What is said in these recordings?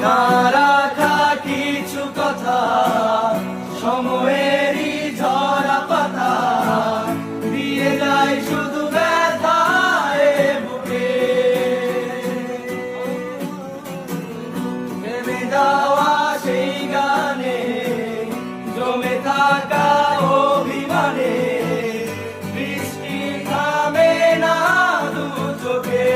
না রাখা কিছু কথা সময়েরই ঝরা পাতা দিয়ে যায় শুধু ব্যথায় বুকে থেমে যাওয়া সেই গানে জমে থাকা অভিমানে বৃষ্টি থামে না দু চোখে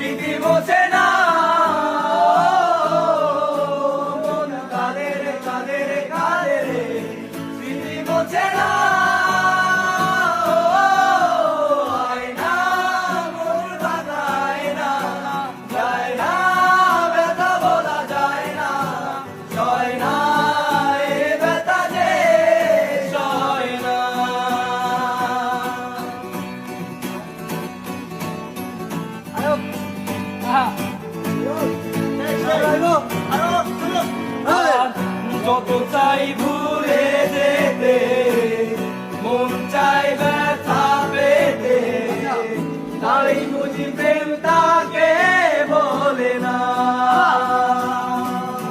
স্মৃতি মোছে না মন কাঁদে রে কাঁদে রে কাঁদে রে স্মৃতি মোছে না আয়না মন ভাঙায় না যায় না ব্যথা বলা যায় না সয় না এ ব্যথা যে সয় না যত চাই ভুল